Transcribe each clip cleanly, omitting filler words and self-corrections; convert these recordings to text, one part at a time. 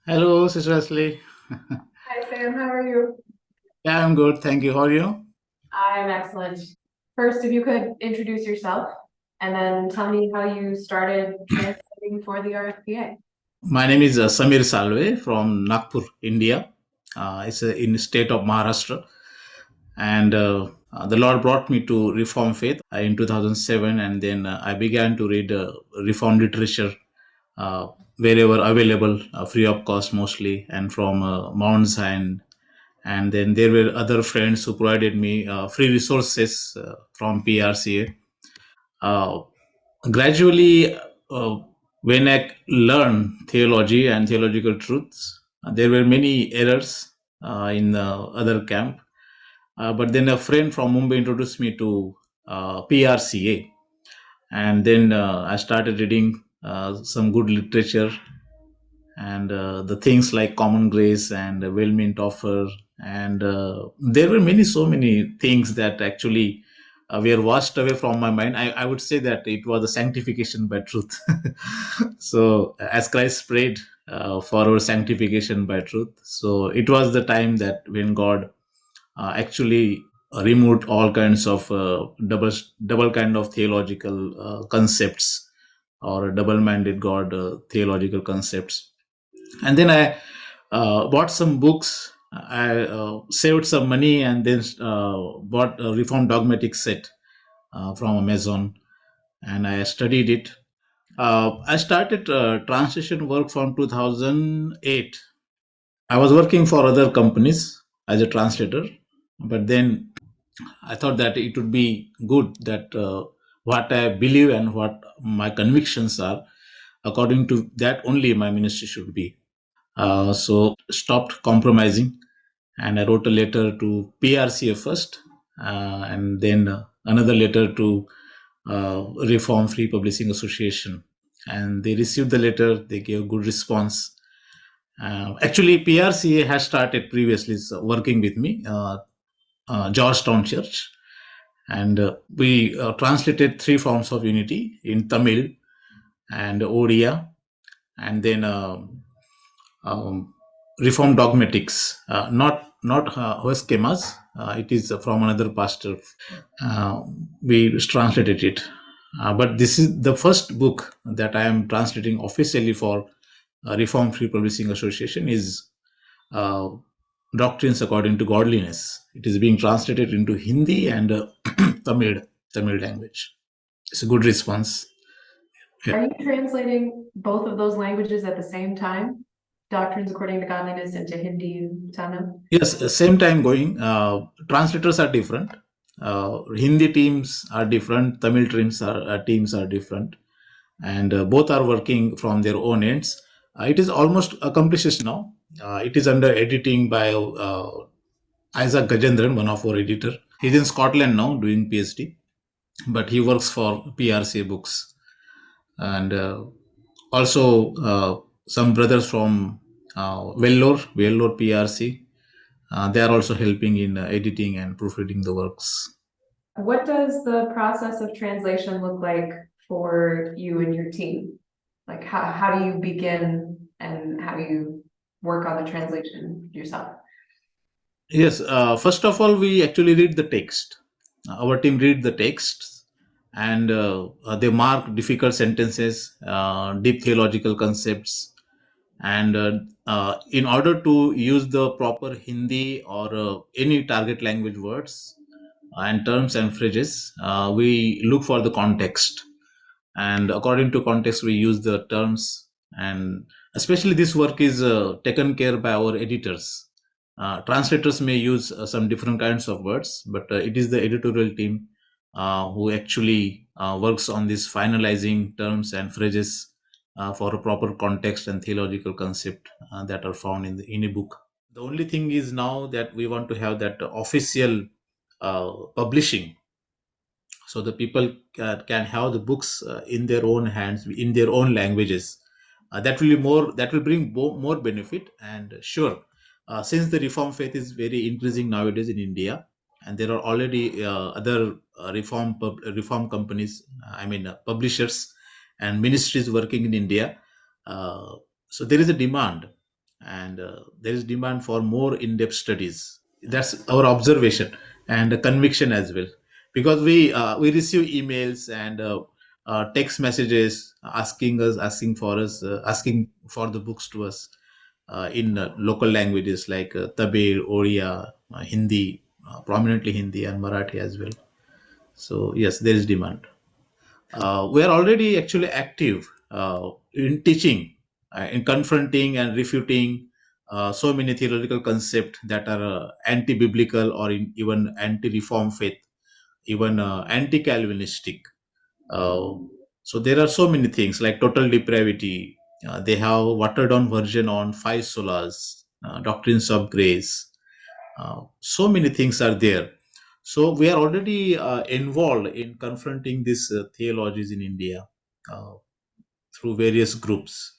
Hello, Sister Ashley. Hi Sam, how are you? Yeah, I'm good. Thank you. How are you? I'm excellent. First, if you could introduce yourself and then tell me how you started translating for the RFPA. My name is Samir Salve from Nagpur, India. It's in the state of Maharashtra. And the Lord brought me to Reform Faith in 2007. And then I began to read Reform literature uh, wherever available, free of cost mostly, and from Mount Zion. And then there were other friends who provided me free resources from PRCA. Gradually, when I learned theology and theological truths, there were many errors in the other camp. But then a friend from Mumbai introduced me to PRCA, and then I started reading some good literature and the things like common grace and well-meant offer, and there were so many things that actually were washed away from my mind. I would say that it was a sanctification by truth. So as Christ prayed for our sanctification by truth, so it was the time that when God actually removed all kinds of double kind of theological concepts, or double-minded God theological concepts. And then I bought some books. I saved some money and then bought a Reformed Dogmatic set from Amazon, and I studied it. I started translation work from 2008. I was working for other companies as a translator, but then I thought that it would be good that what I believe and what my convictions are, according to that only my ministry should be. So stopped compromising, and I wrote a letter to PRCA first, and then another letter to Reform Free Publishing Association, and they received the letter. They gave good response. Actually, PRCA has started previously working with me, Georgetown Church, and we translated three forms of unity in Tamil and Odia, and then um, Reform Dogmatics, not schemas. It is from another pastor. We translated it, but this is the first book that I am translating officially for Reform Free Publishing Association. Is uh, Doctrines According to Godliness. It is being translated into Hindi and Tamil language. It's a good response. Yeah. Are you translating both of those languages at the same time? Doctrines according to godliness into Hindi and Tamil? Yes, same time going. Translators are different. Hindi teams are different. Tamil teams are different, and both are working from their own ends. It is almost accomplished now. It is under editing by Isaac Gajendran, one of our editor. He's in Scotland now doing PhD, but he works for PRCA books, and also some brothers from Vellore PRC. They are also helping in editing and proofreading the works. What does the process of translation look like for you and your team? Like how do you begin and how do you work on the translation yourself? Yes, first of all, we actually read the text. Our team read the texts, and they mark difficult sentences, deep theological concepts, and in order to use the proper Hindi or any target language words and terms and phrases, we look for the context, and according to context we use the terms. And especially this work is taken care by our editors. Translators may use some different kinds of words, but it is the editorial team who actually works on this finalizing terms and phrases for a proper context and theological concept that are found in a book. The only thing is now that we want to have that official publishing, so the people can have the books in their own hands in their own languages. That will be more, that will bring more benefit. And sure, since the reform faith is very increasing nowadays in India, and there are already other reform companies, publishers and ministries working in India. uh, so there is a demand, and there is demand for more in-depth studies. That's our observation and conviction as well, because we receive emails and text messages asking for the books to us in local languages like Tamil, Odia, Hindi, prominently Hindi and Marathi as well. So yes, there is demand. We are already actually active in teaching, in confronting and refuting so many theological concepts that are anti-biblical or even anti-reform faith, even anti-Calvinistic. Uh, so there are so many things like total depravity. They have watered down version on five solas, doctrines of grace. So many things are there. So we are already involved in confronting these theologies in India uh, through various groups.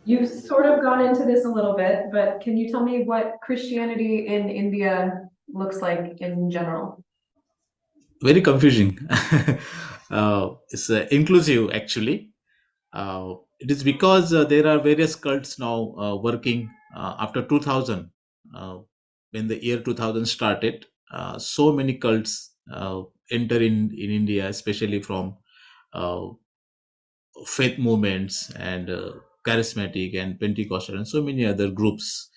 You've sort of gone into this a little bit, but can you tell me what Christianity in India looks like in general? Very confusing. It's inclusive actually. It is because there are various cults now working after 2000. When the year 2000 started, so many cults enter in India, especially from uh, faith movements and charismatic and Pentecostal and so many other groups.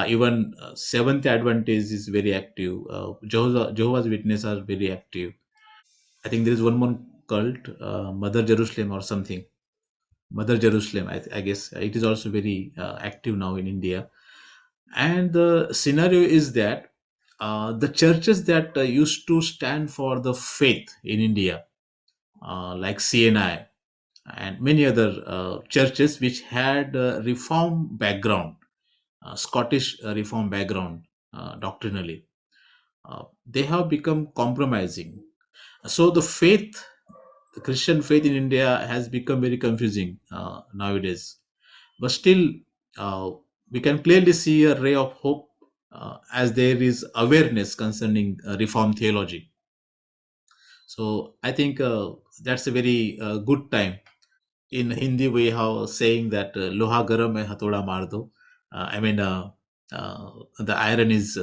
Even Seventh Adventist is very active. Jehovah's Witness are very active. I think there is one more cult, Mother Jerusalem or something. Mother Jerusalem, I guess it is also very active now in India. And the scenario is that the churches that used to stand for the faith in India, like CNI and many other churches which had reform background, Scottish reform background doctrinally, they have become compromising. So the Christian faith in India has become very confusing nowadays. But still, uh, we can clearly see a ray of hope as there is awareness concerning reform theology. So I think that's a very good time. In Hindi, we have a saying that "loha garam hai hatoda maar do." I mean, the iron is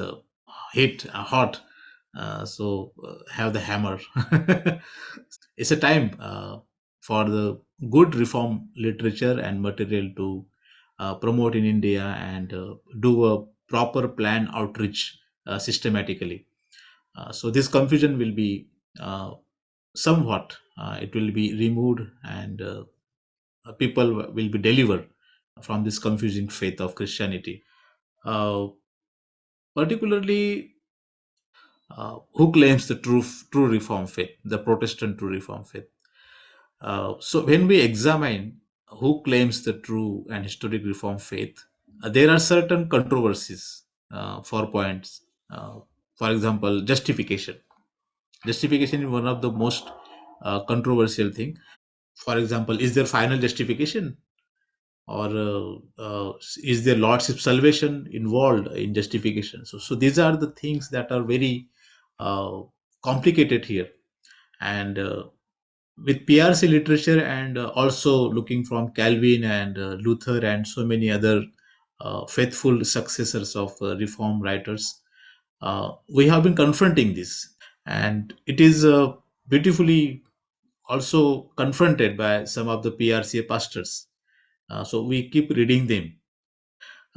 hit hot, so have the hammer. It's a time for the good reform literature and material to promote in India and do a proper plan outreach systematically. So this confusion will be somewhat, it will be removed, and people will be delivered from this confusing faith of Christianity. Uh, Particularly, who claims the true Reform faith, the Protestant true Reform faith. So when we examine who claims the true and historic Reform faith, there are certain controversies for points. For example, justification. Justification is one of the most controversial thing. For example, is there final justification, or is there lordship salvation involved in justification? So these are the things that are very uh, complicated here. And with PRC literature and also looking from Calvin and Luther and so many other faithful successors of Reform writers, we have been confronting this, and it is beautifully also confronted by some of the PRCA pastors. So we keep reading them.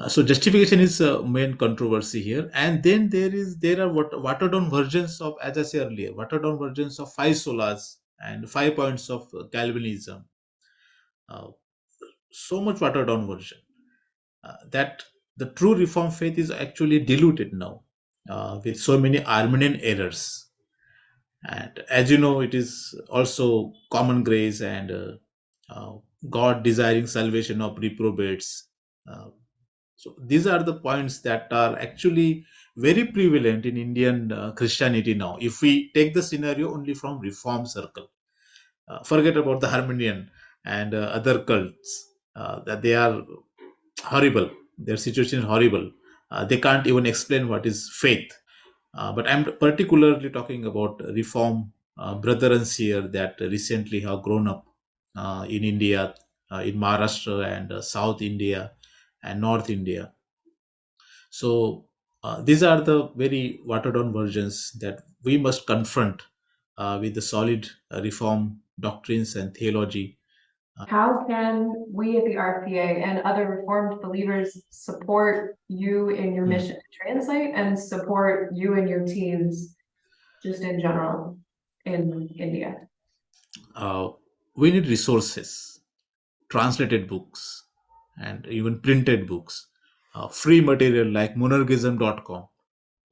So justification is main controversy here, and then there are watered down versions of, as I said earlier, watered down versions of five solas and 5 points of Calvinism. Uh, so much watered down version that the true Reform faith is actually diluted now with so many Arminian errors. And as you know, it is also common grace and uh, God desiring salvation of reprobates. Uh, So these are the points that are actually very prevalent in Indian Christianity now. If we take the scenario only from Reform circle, forget about the Arminian and other cults, that they are horrible. Their situation is horrible. They can't even explain what is faith. But I'm particularly talking about Reform brethren here that recently have grown up in India, in Maharashtra and South India and North India. So these are the very watered down versions that we must confront with the solid reform doctrines and theology. How can we at the RPA and other Reformed believers support you in your Mm. mission to translate and support you and your teams just in general in India? Uh, we need resources, translated books, and even printed books, free material like monergism.com.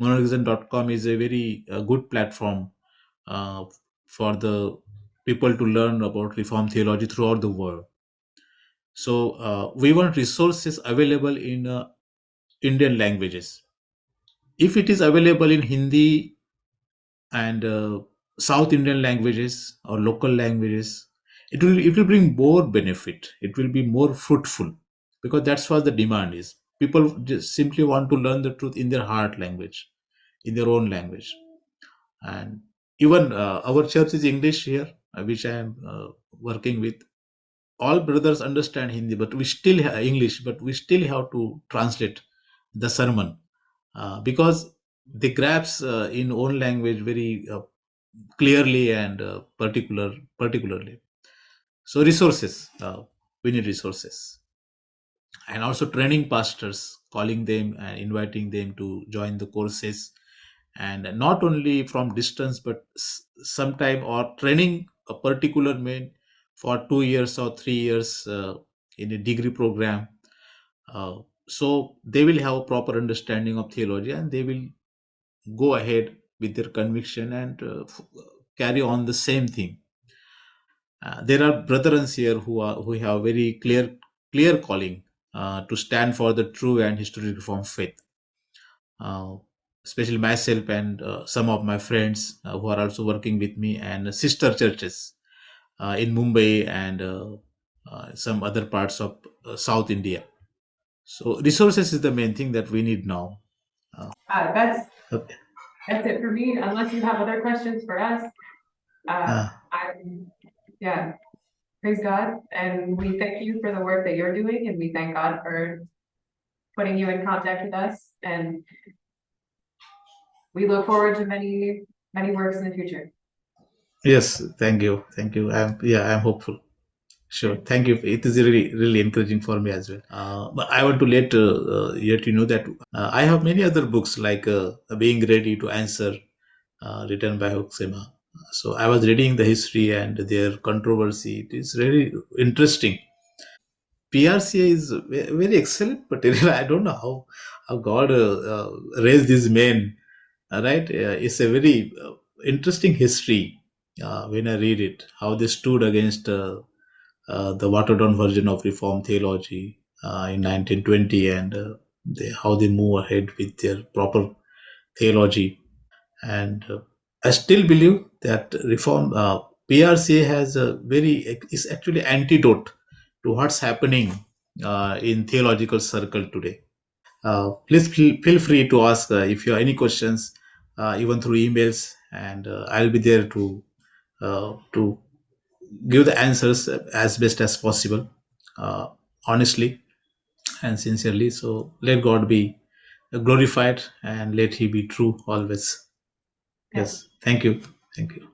Monergism.com is a very good platform uh, for the people to learn about Reformed theology throughout the world. So we want resources available in Indian languages. If it is available in Hindi and South Indian languages or local languages, it will bring more benefit. It will be more fruitful because that's what the demand is. People just simply want to learn the truth in their heart language, in their own language. And even our church is English here, which I am working with. All brothers understand Hindi, but we still English, but we still have to translate the sermon because they grasp in own language very clearly and particularly. So resources, we need resources, and also training pastors, calling them and inviting them to join the courses, and not only from distance but sometime, or training a particular man for 2 years or 3 years in a degree program. uh, so they will have proper understanding of theology, and they will go ahead with their conviction and carry on the same thing. There are brethren here who have very clear calling to stand for the true and historical reform faith. uh, Especially myself and some of my friends who are also working with me, and sister churches in Mumbai and some other parts of South India. So resources is the main thing that we need now. That's Okay. that's it for me. Unless you have other questions for us, Uh, I'm yeah. Praise God, and we thank you for the work that you're doing, and we thank God for putting you in contact with us, and we look forward to many works in the future. yes, thank you. I'm hopeful. Sure, thank you. It is really encouraging for me as well. But I want to let you know that I have many other books like Being Ready to Answer, written by Hokusema. So I was reading the history and their controversy. It is really interesting. PRCA is very excellent material. I don't know how God raised these men. Right? It's a very interesting history when I read it. How they stood against the watered down version of Reformed theology in 1920, and how they move ahead with their proper theology. And I still believe that Reform PRCA has a very is actually antidote to what's happening in theological circle today. Please feel free to ask if you have any questions, even through emails, and I'll be there to give the answers as best as possible, uh, honestly and sincerely. So let God be glorified, and let He be true always. Yeah. Yes, thank you, thank you.